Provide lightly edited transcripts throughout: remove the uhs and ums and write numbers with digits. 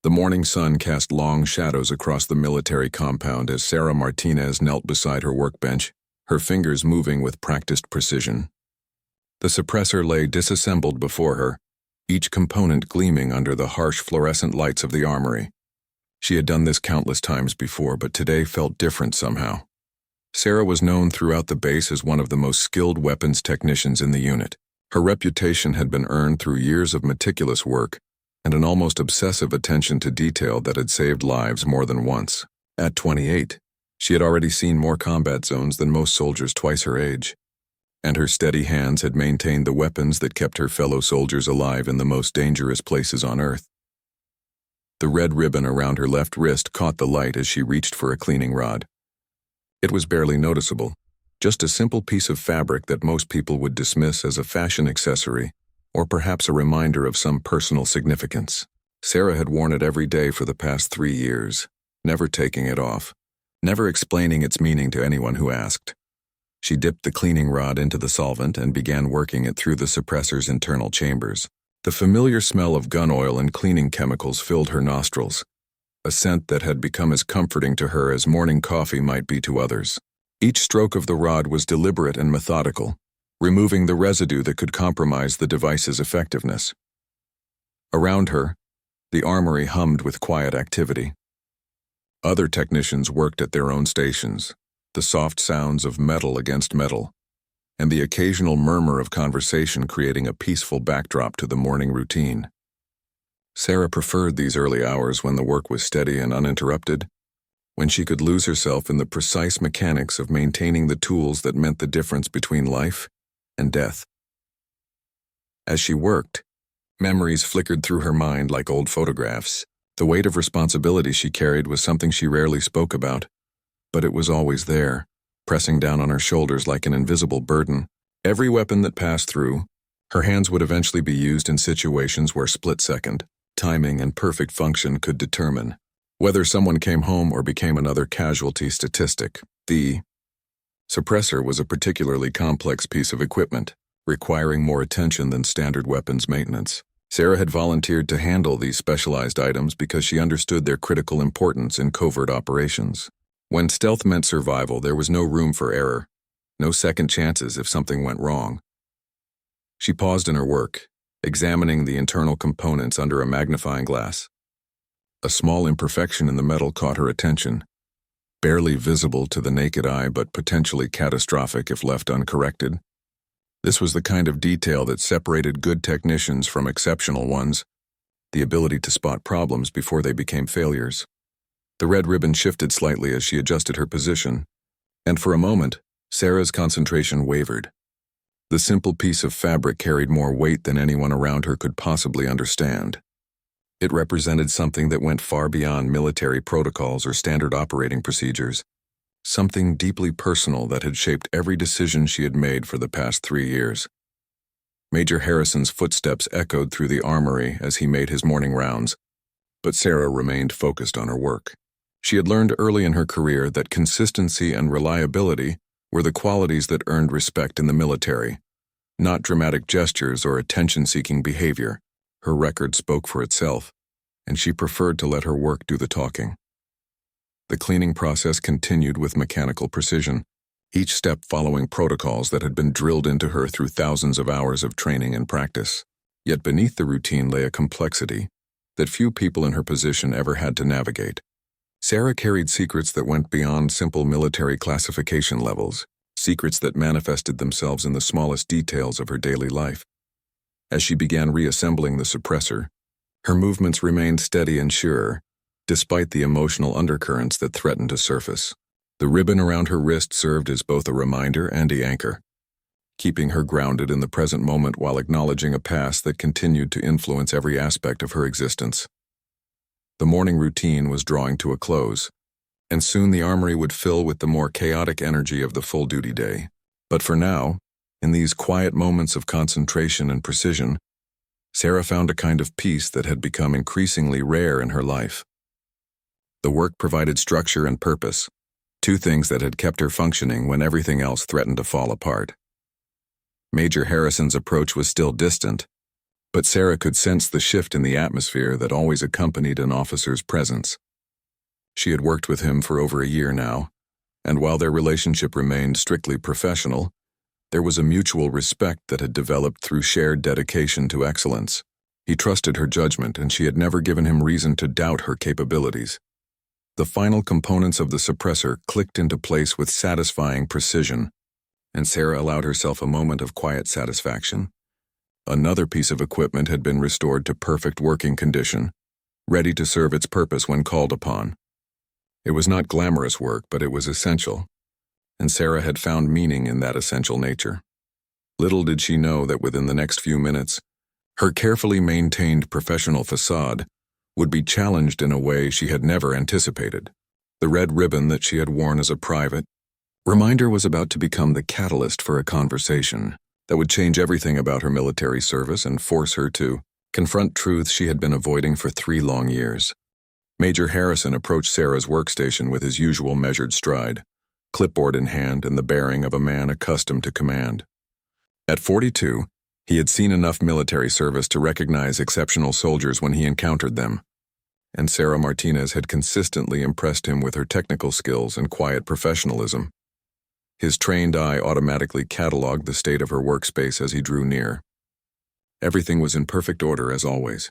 The morning sun cast long shadows across the military compound as Sarah Martinez knelt beside her workbench, her fingers moving with practiced precision. The suppressor lay disassembled before her, each component gleaming under the harsh fluorescent lights of the armory. She had done this countless times before, but today felt different somehow. Sarah was known throughout the base as one of the most skilled weapons technicians in the unit. Her reputation had been earned through years of meticulous work and an almost obsessive attention to detail that had saved lives more than once. At 28, she had already seen more combat zones than most soldiers twice her age, and her steady hands had maintained the weapons that kept her fellow soldiers alive in the most dangerous places on Earth. The red ribbon around her left wrist caught the light as she reached for a cleaning rod. It was barely noticeable, just a simple piece of fabric that most people would dismiss as a fashion accessory, or perhaps a reminder of some personal significance. Sarah had worn it every day for the past 3 years, never taking it off, never explaining its meaning to anyone who asked. She dipped the cleaning rod into the solvent and began working it through the suppressor's internal chambers. The familiar smell of gun oil and cleaning chemicals filled her nostrils, a scent that had become as comforting to her as morning coffee might be to others. Each stroke of the rod was deliberate and methodical, removing the residue that could compromise the device's effectiveness. Around her, the armory hummed with quiet activity. Other technicians worked at their own stations, the soft sounds of metal against metal, and the occasional murmur of conversation creating a peaceful backdrop to the morning routine. Sarah preferred these early hours when the work was steady and uninterrupted, when she could lose herself in the precise mechanics of maintaining the tools that meant the difference between life and death. As she worked, memories flickered through her mind like old photographs. The weight of responsibility she carried was something she rarely spoke about, but it was always there, pressing down on her shoulders like an invisible burden. Every weapon that passed through, her hands would eventually be used in situations where split-second timing and perfect function could determine whether someone came home or became another casualty statistic. The suppressor was a particularly complex piece of equipment, requiring more attention than standard weapons maintenance. Sarah had volunteered to handle these specialized items because she understood their critical importance in covert operations. When stealth meant survival, there was no room for error, no second chances if something went wrong. She paused in her work, examining the internal components under a magnifying glass. A small imperfection in the metal caught her attention, barely visible to the naked eye but potentially catastrophic if left uncorrected. This was the kind of detail that separated good technicians from exceptional ones, the ability to spot problems before they became failures. The red ribbon shifted slightly as she adjusted her position, and for a moment, Sarah's concentration wavered. The simple piece of fabric carried more weight than anyone around her could possibly understand. It represented something that went far beyond military protocols or standard operating procedures, something deeply personal that had shaped every decision she had made for the past 3 years. Major Harrison's footsteps echoed through the armory as he made his morning rounds, but Sarah remained focused on her work. She had learned early in her career that consistency and reliability were the qualities that earned respect in the military, not dramatic gestures or attention-seeking behavior. Her record spoke for itself, and she preferred to let her work do the talking. The cleaning process continued with mechanical precision, each step following protocols that had been drilled into her through thousands of hours of training and practice. Yet beneath the routine lay a complexity that few people in her position ever had to navigate. Sarah carried secrets that went beyond simple military classification levels, secrets that manifested themselves in the smallest details of her daily life. As she began reassembling the suppressor, her movements remained steady and sure, despite the emotional undercurrents that threatened to surface. The ribbon around her wrist served as both a reminder and an anchor, keeping her grounded in the present moment while acknowledging a past that continued to influence every aspect of her existence. The morning routine was drawing to a close, and soon the armory would fill with the more chaotic energy of the full-duty day. But for now, in these quiet moments of concentration and precision, Sarah found a kind of peace that had become increasingly rare in her life. The work provided structure and purpose, two things that had kept her functioning when everything else threatened to fall apart. Major Harrison's approach was still distant, But Sarah could sense the shift in the atmosphere that always accompanied an officer's presence. She had worked with him for over a year now, and while their relationship remained strictly professional, there was a mutual respect that had developed through shared dedication to excellence. He trusted her judgment, and she had never given him reason to doubt her capabilities. The final components of the suppressor clicked into place with satisfying precision, and Sarah allowed herself a moment of quiet satisfaction. Another piece of equipment had been restored to perfect working condition, ready to serve its purpose when called upon. It was not glamorous work, but it was essential, and Sarah had found meaning in that essential nature. Little did she know that within the next few minutes, her carefully maintained professional facade would be challenged in a way she had never anticipated. The red ribbon that she had worn as a private reminder was about to become the catalyst for a conversation that would change everything about her military service and force her to confront truths she had been avoiding for 3 long years. Major Harrison approached Sarah's workstation with his usual measured stride, clipboard in hand and the bearing of a man accustomed to command. At 42, he had seen enough military service to recognize exceptional soldiers when he encountered them, and Sarah Martinez had consistently impressed him with her technical skills and quiet professionalism. His trained eye automatically cataloged the state of her workspace as he drew near. Everything was in perfect order as always.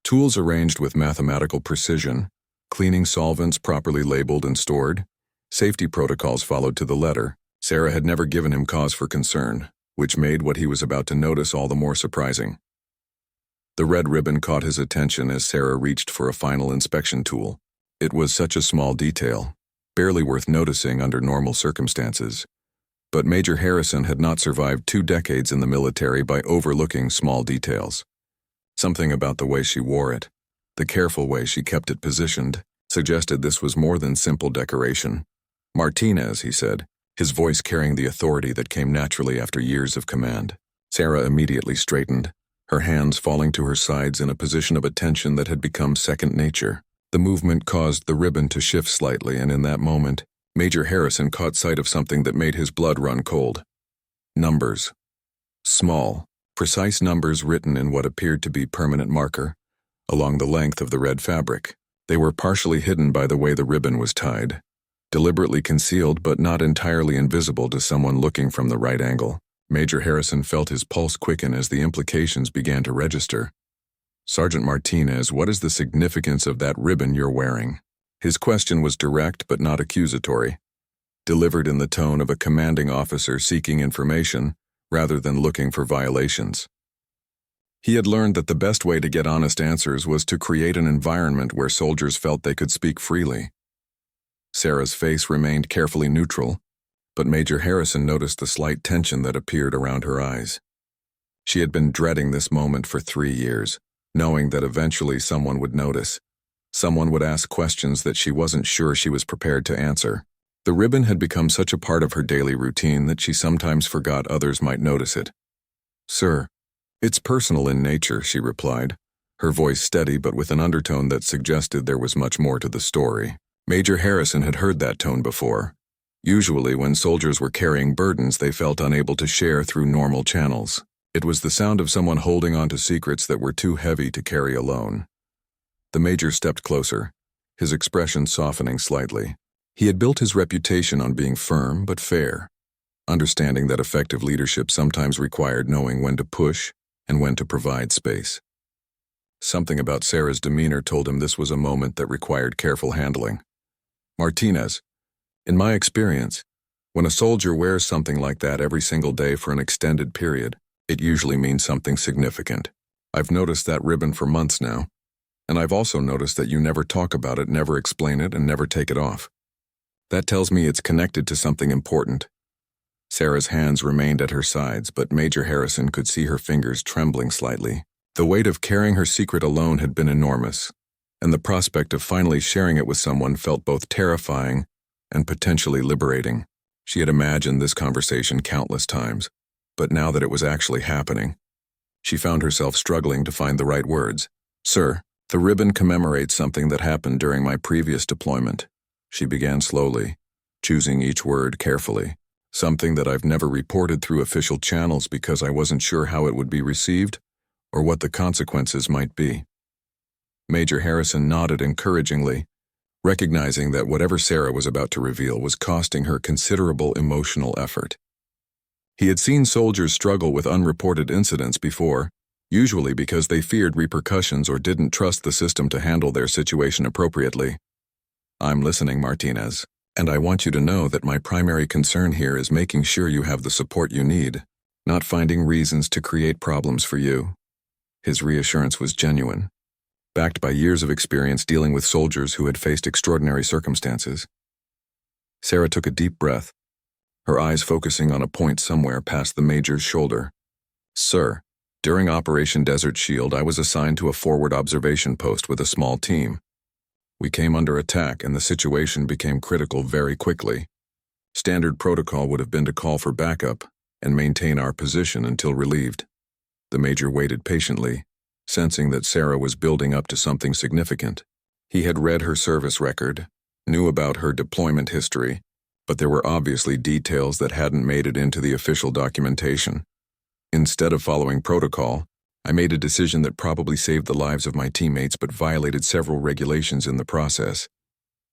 Tools arranged with mathematical precision, cleaning solvents properly labeled and stored, safety protocols followed to the letter. Sarah had never given him cause for concern, which made what he was about to notice all the more surprising. The red ribbon caught his attention as Sarah reached for a final inspection tool. It was such a small detail, barely worth noticing under normal circumstances. But Major Harrison had not survived 2 decades in the military by overlooking small details. Something about the way she wore it, the careful way she kept it positioned, suggested this was more than simple decoration. "Martinez," he said, his voice carrying the authority that came naturally after years of command. Sarah immediately straightened, her hands falling to her sides in a position of attention that had become second nature. The movement caused the ribbon to shift slightly, and in that moment, Major Harrison caught sight of something that made his blood run cold. Numbers. Small, precise numbers written in what appeared to be permanent marker, along the length of the red fabric. They were partially hidden by the way the ribbon was tied, deliberately concealed but not entirely invisible to someone looking from the right angle. Major Harrison felt his pulse quicken as the implications began to register. "Sergeant Martinez, what is the significance of that ribbon you're wearing?" His question was direct but not accusatory, delivered in the tone of a commanding officer seeking information rather than looking for violations. He had learned that the best way to get honest answers was to create an environment where soldiers felt they could speak freely. Sarah's face remained carefully neutral, but Major Harrison noticed the slight tension that appeared around her eyes. She had been dreading this moment for 3 years, knowing that eventually someone would notice. Someone would ask questions that she wasn't sure she was prepared to answer. The ribbon had become such a part of her daily routine that she sometimes forgot others might notice it. "Sir, it's personal in nature," she replied, her voice steady but with an undertone that suggested there was much more to the story. Major Harrison had heard that tone before. Usually when soldiers were carrying burdens they felt unable to share through normal channels. It was the sound of someone holding on to secrets that were too heavy to carry alone. The major stepped closer, his expression softening slightly. He had built his reputation on being firm but fair, understanding that effective leadership sometimes required knowing when to push and when to provide space. Something about Sarah's demeanor told him this was a moment that required careful handling. "Martinez, in my experience, when a soldier wears something like that every single day for an extended period, it usually means something significant. I've noticed that ribbon for months now, and I've also noticed that you never talk about it, never explain it, and never take it off. That tells me it's connected to something important." Sarah's hands remained at her sides, but Major Harrison could see her fingers trembling slightly. The weight of carrying her secret alone had been enormous, and the prospect of finally sharing it with someone felt both terrifying and potentially liberating. She had imagined this conversation countless times, but now that it was actually happening, she found herself struggling to find the right words. "Sir, the ribbon commemorates something that happened during my previous deployment," she began slowly, choosing each word carefully. "Something that I've never reported through official channels because I wasn't sure how it would be received or what the consequences might be. Major Harrison nodded encouragingly, recognizing that whatever Sarah was about to reveal was costing her considerable emotional effort. He had seen soldiers struggle with unreported incidents before, usually because they feared repercussions or didn't trust the system to handle their situation appropriately. "I'm listening, Martinez, and I want you to know that my primary concern here is making sure you have the support you need, not finding reasons to create problems for you." His reassurance was genuine, backed by years of experience dealing with soldiers who had faced extraordinary circumstances. Sarah took a deep breath, her eyes focusing on a point somewhere past the major's shoulder. "Sir, during Operation Desert Shield, I was assigned to a forward observation post with a small team. We came under attack and the situation became critical very quickly. Standard protocol would have been to call for backup and maintain our position until relieved." The major waited patiently, sensing that Sarah was building up to something significant. He had read her service record, knew about her deployment history, but there were obviously details that hadn't made it into the official documentation. Instead of following protocol, I made a decision that probably saved the lives of my teammates but violated several regulations in the process.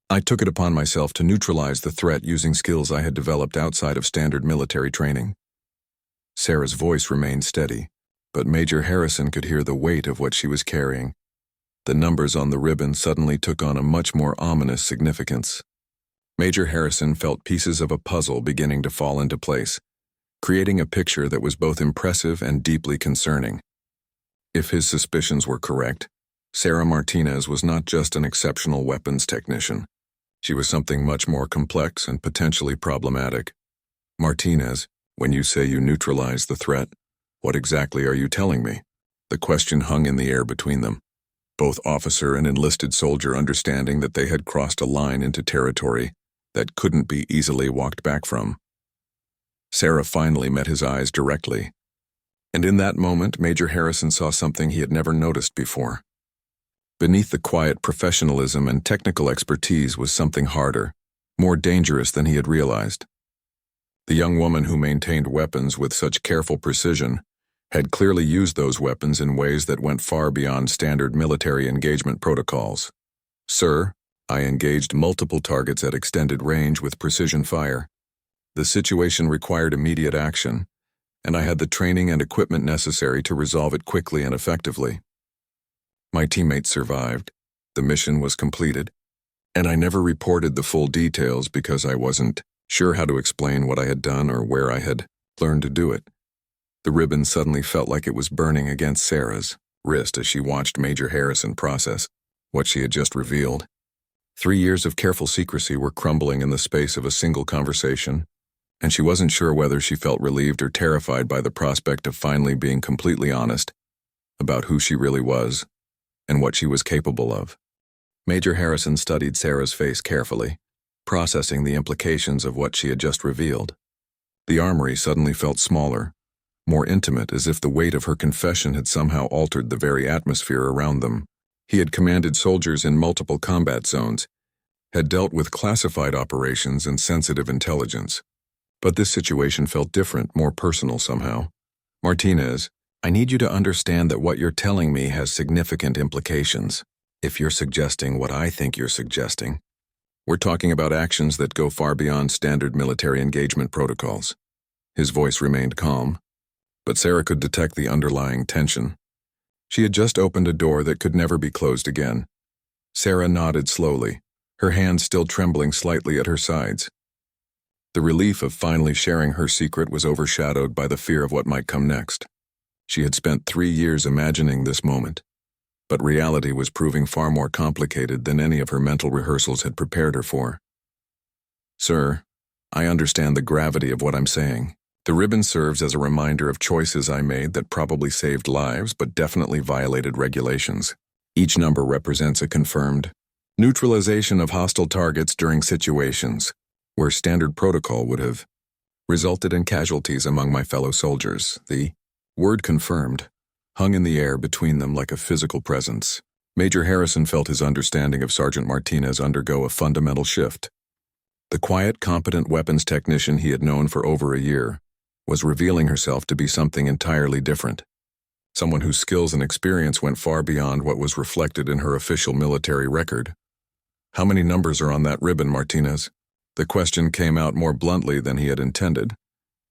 I took it upon myself to neutralize the threat using skills I had developed outside of standard military training. Sarah's voice remained steady, but Major Harrison could hear the weight of what she was carrying. The numbers on the ribbon suddenly took on a much more ominous significance. Major Harrison felt pieces of a puzzle beginning to fall into place, creating a picture that was both impressive and deeply concerning. If his suspicions were correct, Sarah Martinez was not just an exceptional weapons technician. She was something much more complex and potentially problematic. "Martinez, when you say you neutralized the threat, what exactly are you telling me?" The question hung in the air between them, both officer and enlisted soldier understanding that they had crossed a line into territory that couldn't be easily walked back from. Sarah finally met his eyes directly, and in that moment Major Harrison saw something he had never noticed before. Beneath the quiet professionalism and technical expertise was something harder, more dangerous than he had realized. The young woman who maintained weapons with such careful precision had clearly used those weapons in ways that went far beyond standard military engagement protocols. "Sir, I engaged multiple targets at extended range with precision fire. The situation required immediate action, and I had the training and equipment necessary to resolve it quickly and effectively. My teammates survived, the mission was completed, and I never reported the full details because I wasn't sure how to explain what I had done or where I had learned to do it." The ribbon suddenly felt like it was burning against Sarah's wrist as she watched Major Harrison process what she had just revealed. 3 years of careful secrecy were crumbling in the space of a single conversation, and she wasn't sure whether she felt relieved or terrified by the prospect of finally being completely honest about who she really was and what she was capable of. Major Harrison studied Sarah's face carefully, processing the implications of what she had just revealed. The armory suddenly felt smaller, more intimate, as if the weight of her confession had somehow altered the very atmosphere around them. He had commanded soldiers in multiple combat zones, had dealt with classified operations and sensitive intelligence. But this situation felt different, more personal somehow. "Martinez, I need you to understand that what you're telling me has significant implications. If you're suggesting what I think you're suggesting, we're talking about actions that go far beyond standard military engagement protocols." His voice remained calm, but Sarah could detect the underlying tension. She had just opened a door that could never be closed again. Sarah nodded slowly, her hands still trembling slightly at her sides. The relief of finally sharing her secret was overshadowed by the fear of what might come next. She had spent 3 years imagining this moment, but reality was proving far more complicated than any of her mental rehearsals had prepared her for. "Sir, I understand the gravity of what I'm saying. The ribbon serves as a reminder of choices I made that probably saved lives but definitely violated regulations. Each number represents a confirmed neutralization of hostile targets during situations where standard protocol would have resulted in casualties among my fellow soldiers." The word "confirmed" hung in the air between them like a physical presence. Major Harrison felt his understanding of Sergeant Martinez undergo a fundamental shift. The quiet, competent weapons technician he had known for over a year was revealing herself to be something entirely different. someone whose skills and experience went far beyond what was reflected in her official military record. "How many numbers are on that ribbon, Martinez?" The question came out more bluntly than he had intended,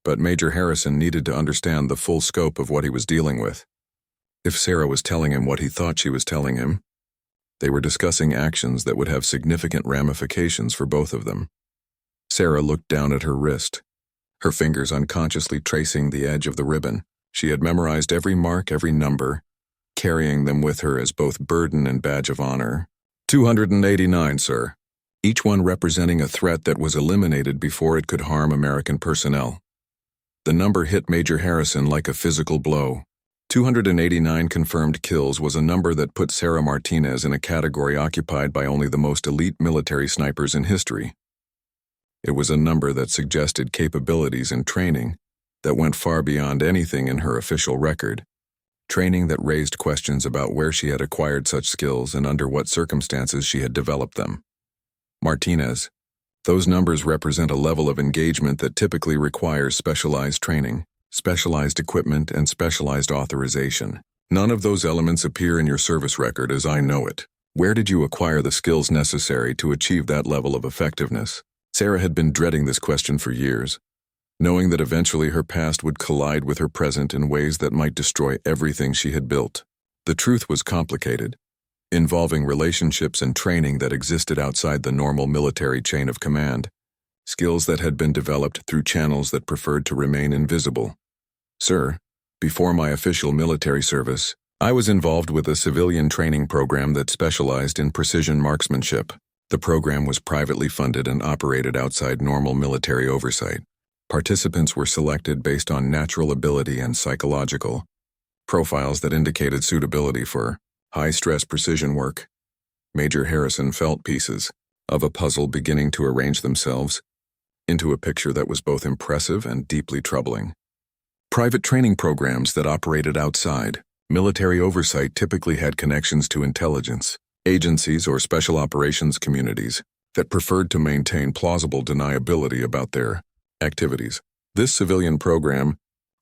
but Major Harrison needed to understand the full scope of what he was dealing with. If Sarah was telling him what he thought she was telling him, they were discussing actions that would have significant ramifications for both of them. Sarah looked down at her wrist, her fingers unconsciously tracing the edge of the ribbon. She had memorized every mark, every number, carrying them with her as both burden and badge of honor. 289, sir. Each one representing a threat that was eliminated before it could harm American personnel. The number hit Major Harrison like a physical blow. 289 confirmed kills was a number that put Sarah Martinez in a category occupied by only the most elite military snipers in history. It was a number that suggested capabilities and training that went far beyond anything in her official record. Training that raised questions about where she had acquired such skills and under what circumstances she had developed them. Martinez, those numbers represent a level of engagement that typically requires specialized training, specialized equipment, and specialized authorization. None of those elements appear in your service record as I know it. Where did you acquire the skills necessary to achieve that level of effectiveness? Sarah had been dreading this question for years, knowing that eventually her past would collide with her present in ways that might destroy everything she had built. The truth was complicated, involving relationships and training that existed outside the normal military chain of command, skills that had been developed through channels that preferred to remain invisible. Sir, before my official military service, I was involved with a civilian training program that specialized in precision marksmanship. The program was privately funded and operated outside normal military oversight. Participants were selected based on natural ability and psychological profiles that indicated suitability for high-stress precision work. Major Harrison felt pieces of a puzzle beginning to arrange themselves into a picture that was both impressive and deeply troubling. Private training programs that operated outside military oversight typically had connections to intelligence agencies or special operations communities that preferred to maintain plausible deniability about their activities. This civilian program,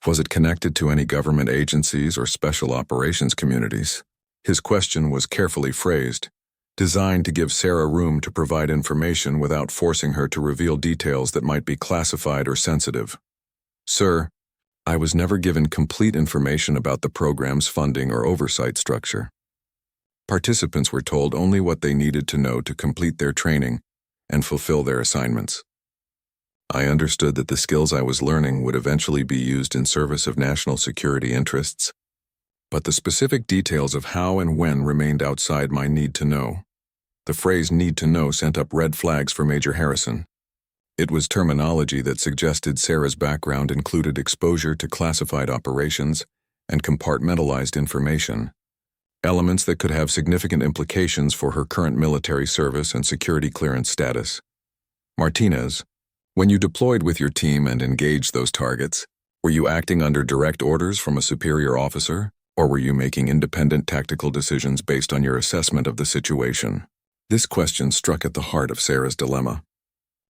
was it connected to any government agencies or special operations communities? His question was carefully phrased, designed to give Sarah room to provide information without forcing her to reveal details that might be classified or sensitive. Sir, I was never given complete information about the program's funding or oversight structure. Participants were told only what they needed to know to complete their training and fulfill their assignments. I understood that the skills I was learning would eventually be used in service of national security interests, but the specific details of how and when remained outside my need to know. The phrase need to know sent up red flags for Major Harrison. It was terminology that suggested Sarah's background included exposure to classified operations and compartmentalized information, elements that could have significant implications for her current military service and security clearance status. Martinez, when you deployed with your team and engaged those targets, were you acting under direct orders from a superior officer, or were you making independent tactical decisions based on your assessment of the situation? This question struck at the heart of Sarah's dilemma.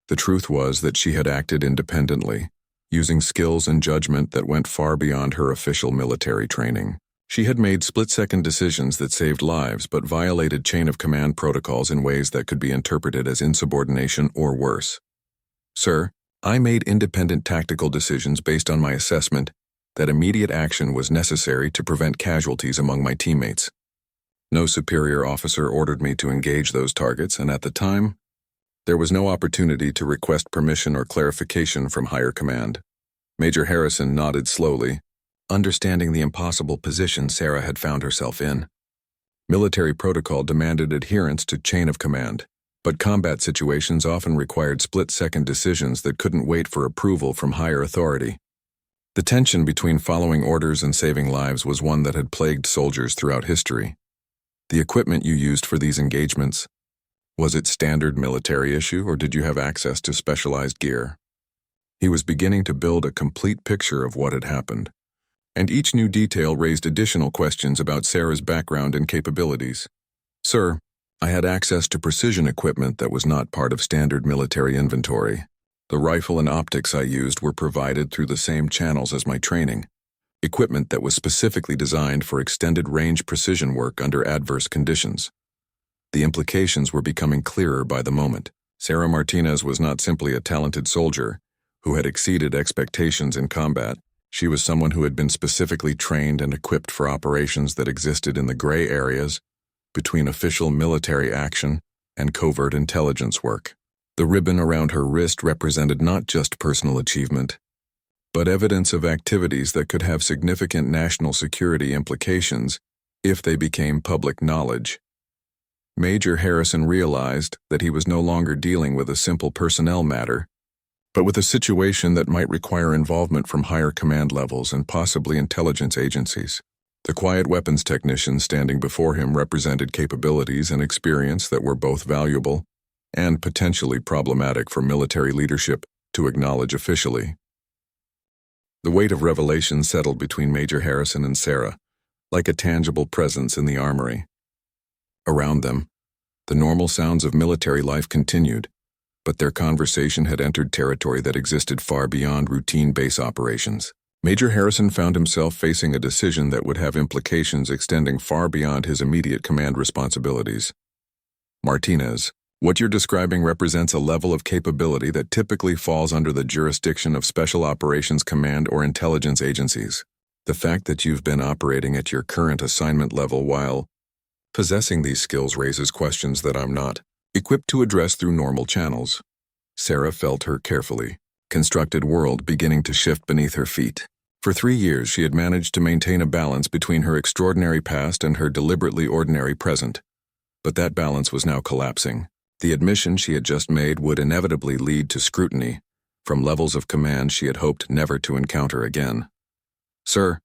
The truth was that she had acted independently, using skills and judgment that went far beyond her official military training. She had made split-second decisions that saved lives but violated chain-of-command protocols in ways that could be interpreted as insubordination or worse. Sir, I made independent tactical decisions based on my assessment that immediate action was necessary to prevent casualties among my teammates. No superior officer ordered me to engage those targets, and at the time, there was no opportunity to request permission or clarification from higher command. Major Harrison nodded slowly, understanding the impossible position Sarah had found herself in. Military protocol demanded adherence to chain of command, but combat situations often required split-second decisions that couldn't wait for approval from higher authority. The tension between following orders and saving lives was one that had plagued soldiers throughout history. The equipment you used for these engagements, was it standard military issue, or did you have access to specialized gear? He was beginning to build a complete picture of what had happened, and each new detail raised additional questions about Sarah's background and capabilities. Sir, I had access to precision equipment that was not part of standard military inventory. The rifle and optics I used were provided through the same channels as my training. equipment that was specifically designed for extended-range precision work under adverse conditions. The implications were becoming clearer by the moment. Sarah Martinez was not simply a talented soldier who had exceeded expectations in combat. She was someone who had been specifically trained and equipped for operations that existed in the gray areas between official military action and covert intelligence work. The ribbon around her wrist represented not just personal achievement, but evidence of activities that could have significant national security implications if they became public knowledge. Major Harrison realized that he was no longer dealing with a simple personnel matter, but with a situation that might require involvement from higher command levels and possibly intelligence agencies. The quiet weapons technician standing before him represented capabilities and experience that were both valuable and potentially problematic for military leadership to acknowledge officially. The weight of revelation settled between Major Harrison and Sarah, like a tangible presence in the armory. Around them, the normal sounds of military life continued, but their conversation had entered territory that existed far beyond routine base operations. Major Harrison found himself facing a decision that would have implications extending far beyond his immediate command responsibilities. Martinez, what you're describing represents a level of capability that typically falls under the jurisdiction of Special Operations Command or intelligence agencies. The fact that you've been operating at your current assignment level while possessing these skills raises questions that I'm not equipped to address through normal channels. Sarah felt her carefully constructed world beginning to shift beneath her feet. For 3 years, she had managed to maintain a balance between her extraordinary past and her deliberately ordinary present. But that balance was now collapsing. The admission she had just made would inevitably lead to scrutiny from levels of command she had hoped never to encounter again. Sir,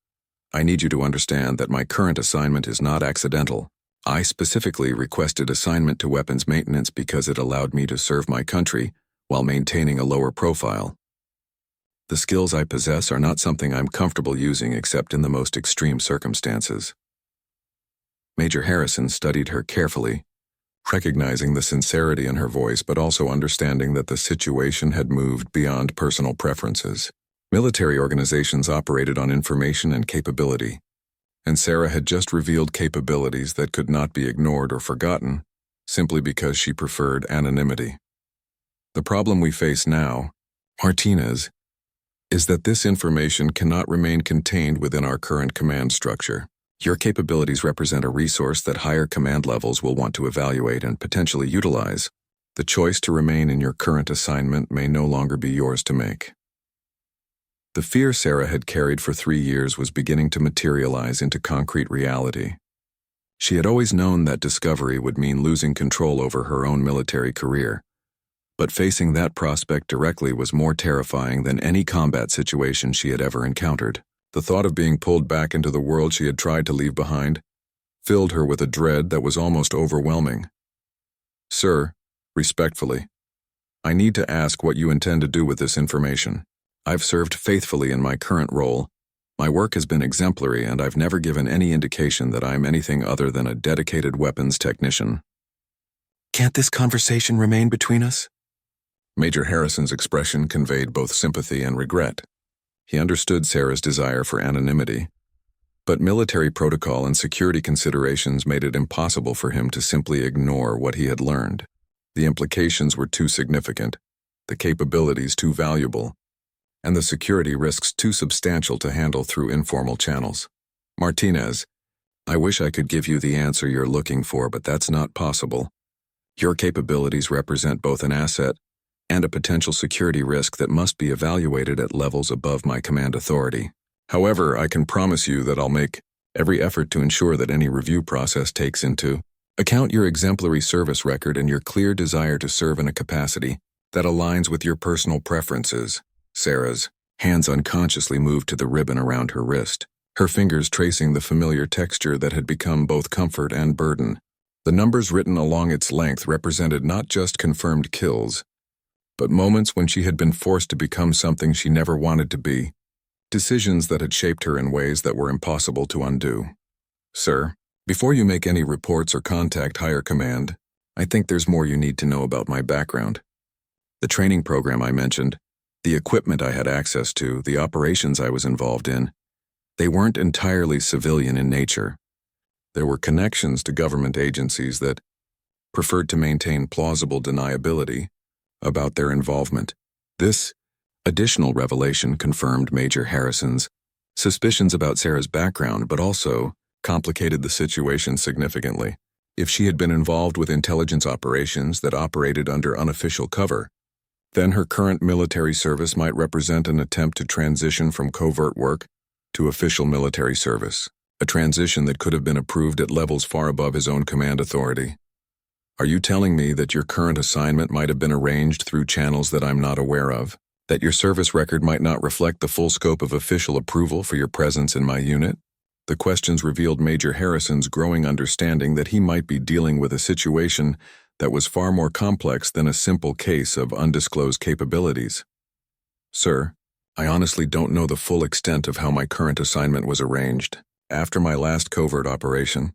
I need you to understand that my current assignment is not accidental. I specifically requested assignment to weapons maintenance because it allowed me to serve my country while maintaining a lower profile. The skills I possess are not something I'm comfortable using except in the most extreme circumstances. Major Harrison studied her carefully, recognizing the sincerity in her voice but also understanding that the situation had moved beyond personal preferences. Military organizations operated on information and capability, and Sarah had just revealed capabilities that could not be ignored or forgotten simply because she preferred anonymity. The problem we face now, Martinez, is that this information cannot remain contained within our current command structure. Your capabilities represent a resource that higher command levels will want to evaluate and potentially utilize. The choice to remain in your current assignment may no longer be yours to make. The fear Sarah had carried for 3 years was beginning to materialize into concrete reality. She had always known that discovery would mean losing control over her own military career, but facing that prospect directly was more terrifying than any combat situation she had ever encountered. The thought of being pulled back into the world she had tried to leave behind filled her with a dread that was almost overwhelming. Sir, respectfully, I need to ask what you intend to do with this information. I've served faithfully in my current role. My work has been exemplary, and I've never given any indication that I'm anything other than a dedicated weapons technician. Can't this conversation remain between us? Major Harrison's expression conveyed both sympathy and regret. He understood Sarah's desire for anonymity, but military protocol and security considerations made it impossible for him to simply ignore what he had learned. The implications were too significant, the capabilities too valuable, and the security risks too substantial to handle through informal channels. Martinez, I wish I could give you the answer you're looking for, but that's not possible. Your capabilities represent both an asset and a potential security risk that must be evaluated at levels above my command authority. However, I can promise you that I'll make every effort to ensure that any review process takes into account your exemplary service record and your clear desire to serve in a capacity that aligns with your personal preferences. Sarah's hands unconsciously moved to the ribbon around her wrist, her fingers tracing the familiar texture that had become both comfort and burden. The numbers written along its length represented not just confirmed kills, but moments when she had been forced to become something she never wanted to be, decisions that had shaped her in ways that were impossible to undo. Sir, before you make any reports or contact higher command, I think there's more you need to know about my background. The training program I mentioned, the equipment I had access to, the operations I was involved in, They weren't entirely civilian in nature. There were connections to government agencies that preferred to maintain plausible deniability about their involvement. This additional revelation confirmed Major Harrison's suspicions about Sarah's background, but also complicated the situation significantly. If she had been involved with intelligence operations that operated under unofficial cover, then her current military service might represent an attempt to transition from covert work to official military service, a transition that could have been approved at levels far above his own command authority. Are you telling me that your current assignment might have been arranged through channels that I'm not aware of? That your service record might not reflect the full scope of official approval for your presence in my unit? The questions revealed Major Harrison's growing understanding that he might be dealing with a situation that was far more complex than a simple case of undisclosed capabilities. Sir, I honestly don't know the full extent of how my current assignment was arranged. After my last covert operation,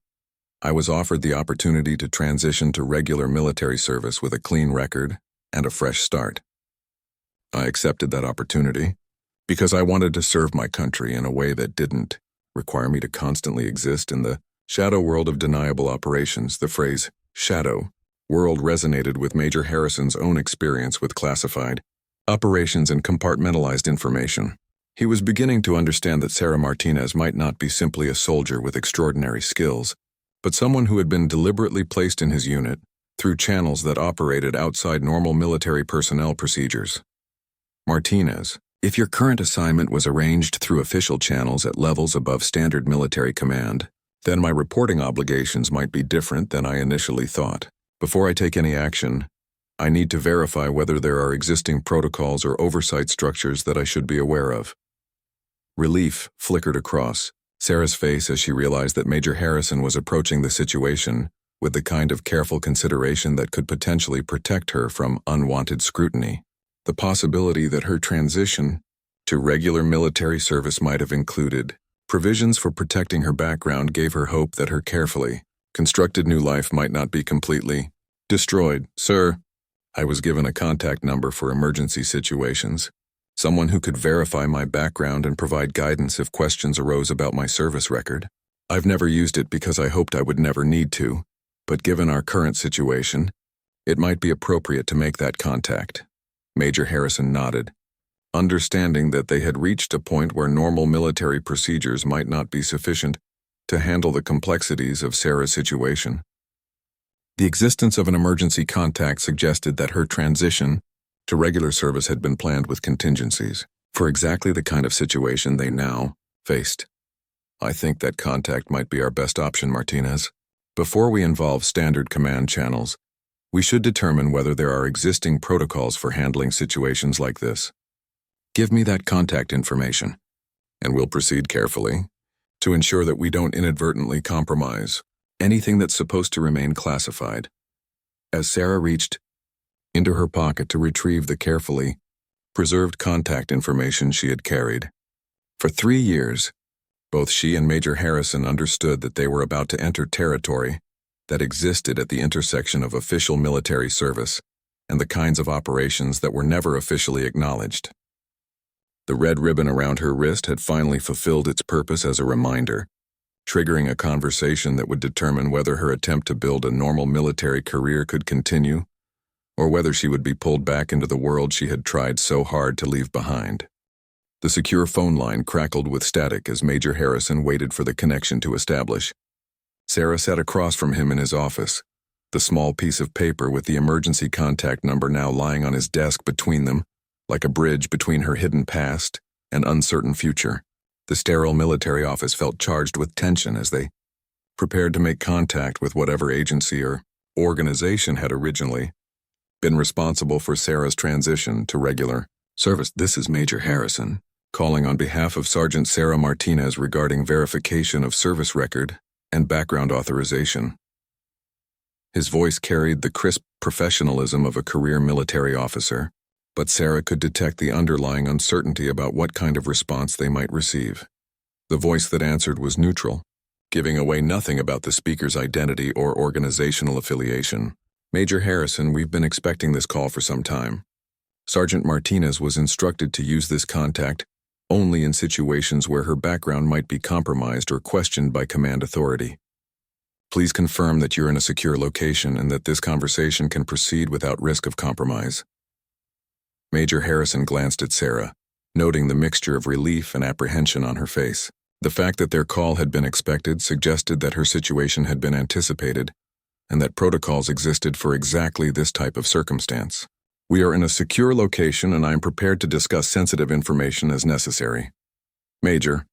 I was offered the opportunity to transition to regular military service with a clean record and a fresh start. I accepted that opportunity because I wanted to serve my country in a way that didn't require me to constantly exist in the shadow world of deniable operations. The phrase shadow world resonated with Major Harrison's own experience with classified operations and compartmentalized information. He was beginning to understand that Sarah Martinez might not be simply a soldier with extraordinary skills, but someone who had been deliberately placed in his unit through channels that operated outside normal military personnel procedures. Martinez, if your current assignment was arranged through official channels at levels above standard military command, then my reporting obligations might be different than I initially thought. Before I take any action, I need to verify whether there are existing protocols or oversight structures that I should be aware of. Relief flickered across Sarah's face as she realized that Major Harrison was approaching the situation with the kind of careful consideration that could potentially protect her from unwanted scrutiny. The possibility that her transition to regular military service might have included provisions for protecting her background gave her hope that her carefully constructed new life might not be completely destroyed. Sir, I was given a contact number for emergency situations, someone who could verify my background and provide guidance if questions arose about my service record. I've never used it because I hoped I would never need to, but given our current situation, it might be appropriate to make that contact. Major Harrison nodded, understanding that they had reached a point where normal military procedures might not be sufficient to handle the complexities of Sarah's situation. The existence of an emergency contact suggested that her transition to regular service had been planned with contingencies for exactly the kind of situation they now faced. I think that contact might be our best option, Martinez. Before we involve standard command channels, we should determine whether there are existing protocols for handling situations like this. Give me that contact information, and we'll proceed carefully to ensure that we don't inadvertently compromise anything that's supposed to remain classified. As Sarah reached into her pocket to retrieve the carefully preserved contact information she had carried. For 3 years, both she and Major Harrison understood that they were about to enter territory that existed at the intersection of official military service and the kinds of operations that were never officially acknowledged. The red ribbon around her wrist had finally fulfilled its purpose as a reminder, triggering a conversation that would determine whether her attempt to build a normal military career could continue, or whether she would be pulled back into the world she had tried so hard to leave behind. The secure phone line crackled with static as Major Harrison waited for the connection to establish. Sarah sat across from him in his office, the small piece of paper with the emergency contact number now lying on his desk between them, like a bridge between her hidden past and uncertain future. The sterile military office felt charged with tension as they prepared to make contact with whatever agency or organization had originally been responsible for Sarah's transition to regular service. This is Major Harrison, calling on behalf of Sergeant Sarah Martinez regarding verification of service record and background authorization. His voice carried the crisp professionalism of a career military officer, but Sarah could detect the underlying uncertainty about what kind of response they might receive. The voice that answered was neutral, giving away nothing about the speaker's identity or organizational affiliation. Major Harrison, we've been expecting this call for some time. Sergeant Martinez was instructed to use this contact only in situations where her background might be compromised or questioned by command authority. Please confirm that you're in a secure location and that this conversation can proceed without risk of compromise. Major Harrison glanced at Sarah, noting the mixture of relief and apprehension on her face. The fact that their call had been expected suggested that her situation had been anticipated and that protocols existed for exactly this type of circumstance. We are in a secure location and I am prepared to discuss sensitive information as necessary. Major,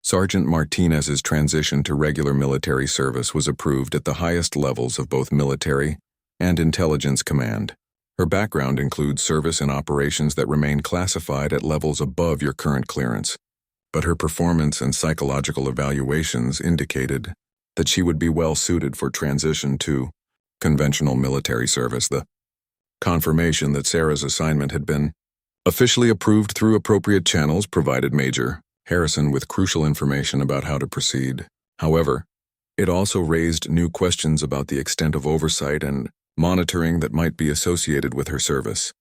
Sergeant Martinez's transition to regular military service was approved at the highest levels of both military and intelligence command. Her background includes service in operations that remain classified at levels above your current clearance, but her performance and psychological evaluations indicated that she would be well suited for transition to conventional military service. The confirmation that Sarah's assignment had been officially approved through appropriate channels provided Major Harrison with crucial information about how to proceed. However, it also raised new questions about the extent of oversight and monitoring that might be associated with her service.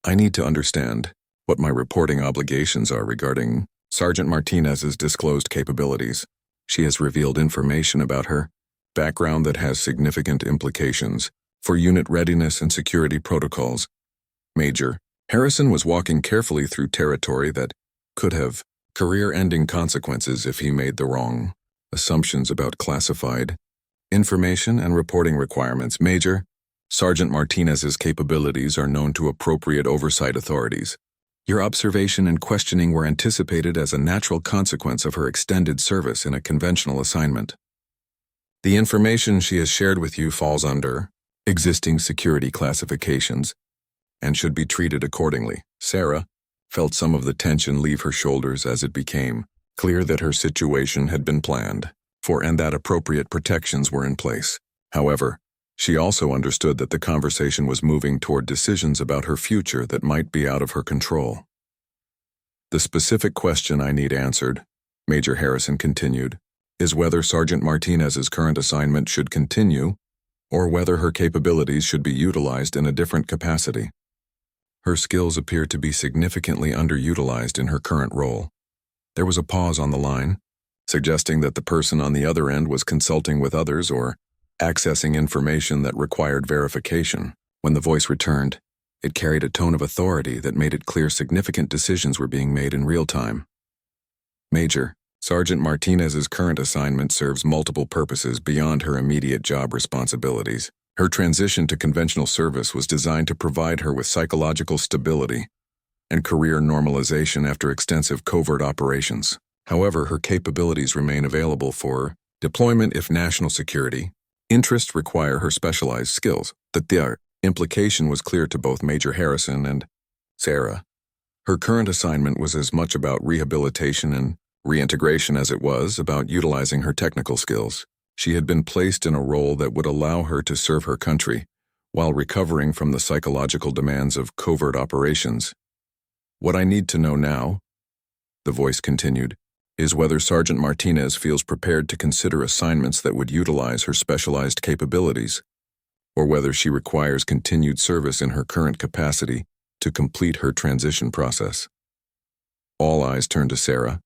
I need to understand what my reporting obligations are regarding Sergeant Martinez's disclosed capabilities. She has revealed information about her background that has significant implications for unit readiness and security protocols. Major Harrison was walking carefully through territory that could have career-ending consequences if he made the wrong assumptions about classified information and reporting requirements. Major Sergeant Martinez's capabilities are known to appropriate oversight authorities. Your observation and questioning were anticipated as a natural consequence of her extended service in a conventional assignment. The information she has shared with you falls under existing security classifications and should be treated accordingly. Sarah felt some of the tension leave her shoulders as it became clear that her situation had been planned for and that appropriate protections were in place. However, she also understood that the conversation was moving toward decisions about her future that might be out of her control. The specific question I need answered, Major Harrison continued, is whether Sergeant Martinez's current assignment should continue or whether her capabilities should be utilized in a different capacity. Her skills appear to be significantly underutilized in her current role. There was a pause on the line, suggesting that the person on the other end was consulting with others or accessing information that required verification. When the voice returned, it carried a tone of authority that made it clear significant decisions were being made in real time. Major, Sergeant Martinez's current assignment serves multiple purposes beyond her immediate job responsibilities. Her transition to conventional service was designed to provide her with psychological stability and career normalization after extensive covert operations. However, her capabilities remain available for deployment if national security interests require her specialized skills. The implication was clear to both Major Harrison and Sarah. Her current assignment was as much about rehabilitation and reintegration as it was about utilizing her technical skills. She had been placed in a role that would allow her to serve her country while recovering from the psychological demands of covert operations. What I need to know now, the voice continued, is whether Sergeant Martinez feels prepared to consider assignments that would utilize her specialized capabilities, or whether she requires continued service in her current capacity to complete her transition process. All eyes turned to Sarah,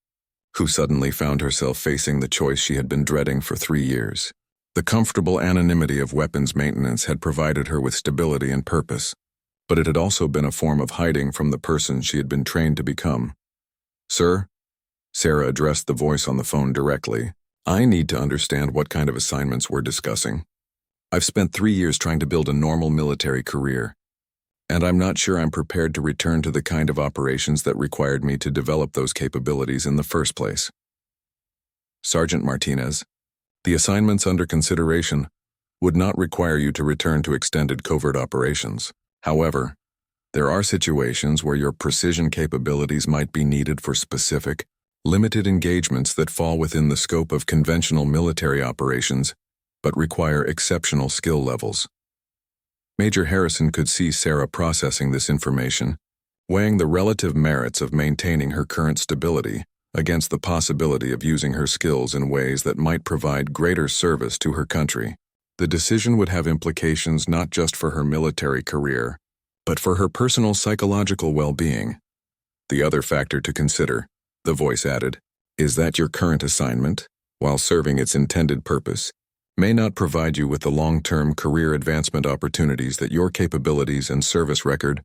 who suddenly found herself facing the choice she had been dreading for 3 years. The comfortable anonymity of weapons maintenance had provided her with stability and purpose, but it had also been a form of hiding from the person she had been trained to become. Sir, Sarah addressed the voice on the phone directly. I need to understand what kind of assignments we're discussing. I've spent 3 years trying to build a normal military career, and I'm not sure I'm prepared to return to the kind of operations that required me to develop those capabilities in the first place. Sergeant Martinez, the assignments under consideration would not require you to return to extended covert operations. However, there are situations where your precision capabilities might be needed for specific, limited engagements that fall within the scope of conventional military operations, but require exceptional skill levels. Major Harrison could see Sarah processing this information, weighing the relative merits of maintaining her current stability against the possibility of using her skills in ways that might provide greater service to her country. The decision would have implications not just for her military career, but for her personal psychological well-being. The other factor to consider The voice added, "Is that your current assignment, while serving its intended purpose, may not provide you with the long-term career advancement opportunities that your capabilities and service record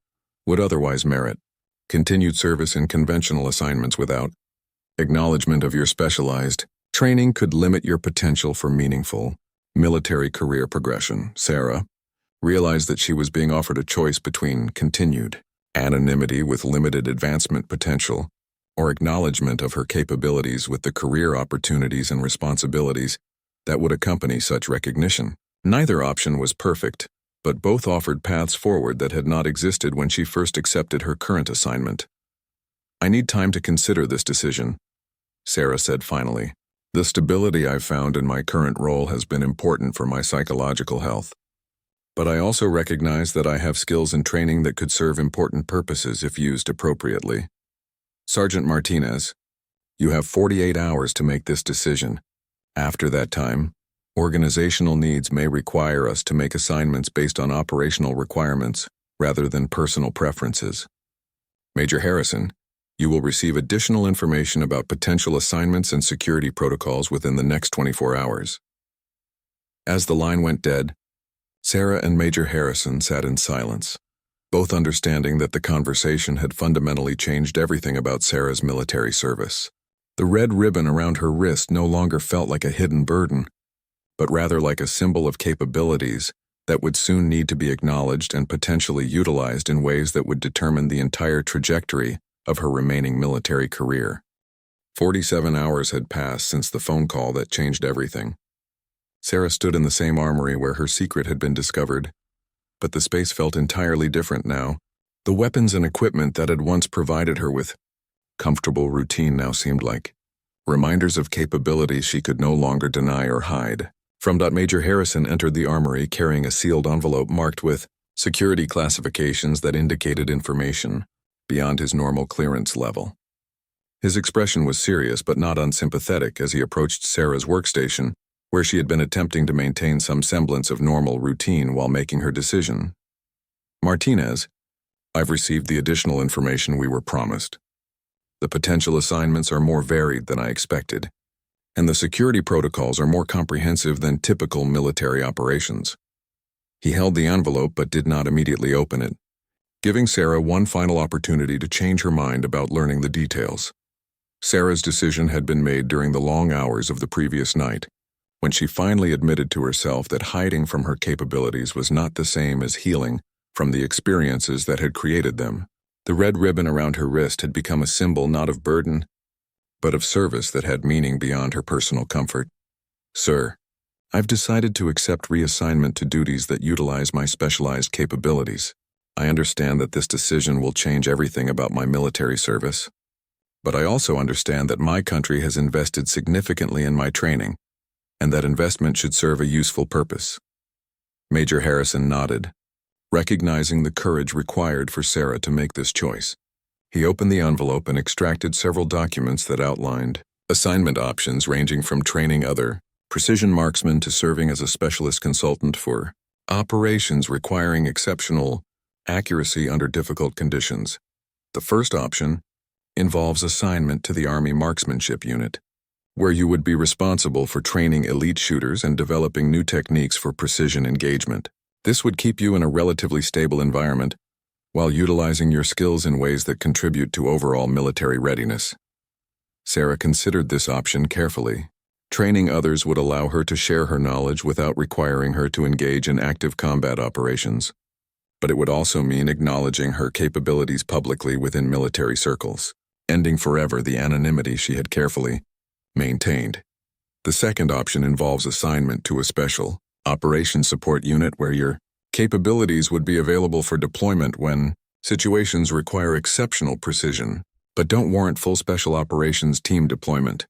would otherwise merit. Continued service in conventional assignments without acknowledgement of your specialized training could limit your potential for meaningful military career progression." Sarah realized that she was being offered a choice between continued anonymity with limited advancement potential or acknowledgement of her capabilities with the career opportunities and responsibilities that would accompany such recognition. Neither option was perfect, but both offered paths forward that had not existed when she first accepted her current assignment. "I need time to consider this decision," Sarah said finally. "The stability I've found in my current role has been important for my psychological health. But I also recognize that I have skills and training that could serve important purposes if used appropriately. Sergeant Martinez, you have 48 hours to make this decision. After that time, organizational needs may require us to make assignments based on operational requirements rather than personal preferences. Major Harrison, you will receive additional information about potential assignments and security protocols within the next 24 hours. As the line went dead, Sarah and Major Harrison sat in silence, both understanding that the conversation had fundamentally changed everything about Sarah's military service. The red ribbon around her wrist no longer felt like a hidden burden, but rather like a symbol of capabilities that would soon need to be acknowledged and potentially utilized in ways that would determine the entire trajectory of her remaining military career. 47 hours had passed since the phone call that changed everything. Sarah stood in the same armory where her secret had been discovered, but the space felt entirely different now. The weapons and equipment that had once provided her with comfortable routine now seemed like reminders of capabilities she could no longer deny or hide. Major Harrison entered the armory carrying a sealed envelope marked with security classifications that indicated information beyond his normal clearance level. His expression was serious but not unsympathetic as he approached Sarah's workstation, where she had been attempting to maintain some semblance of normal routine while making her decision. "Martinez, I've received the additional information we were promised. The potential assignments are more varied than I expected, and the security protocols are more comprehensive than typical military operations." He held the envelope but did not immediately open it, giving Sarah one final opportunity to change her mind about learning the details. Sarah's decision had been made during the long hours of the previous night, when she finally admitted to herself that hiding from her capabilities was not the same as healing from the experiences that had created them. The red ribbon around her wrist had become a symbol not of burden, but of service that had meaning beyond her personal comfort. "Sir, I've decided to accept reassignment to duties that utilize my specialized capabilities. I understand that this decision will change everything about my military service, but I also understand that my country has invested significantly in my training, and that investment should serve a useful purpose." Major Harrison nodded, recognizing the courage required for Sarah to make this choice. He opened the envelope and extracted several documents that outlined assignment options ranging from training other precision marksmen to serving as a specialist consultant for operations requiring exceptional accuracy under difficult conditions. The first option involves assignment to the Army Marksmanship Unit, where you would be responsible for training elite shooters and developing new techniques for precision engagement. This would keep you in a relatively stable environment while utilizing your skills in ways that contribute to overall military readiness. Sarah considered this option carefully. Training others would allow her to share her knowledge without requiring her to engage in active combat operations, but it would also mean acknowledging her capabilities publicly within military circles, ending forever the anonymity she had carefully maintained. The second option involves assignment to a special operations support unit where your capabilities would be available for deployment when situations require exceptional precision, but don't warrant full special operations team deployment.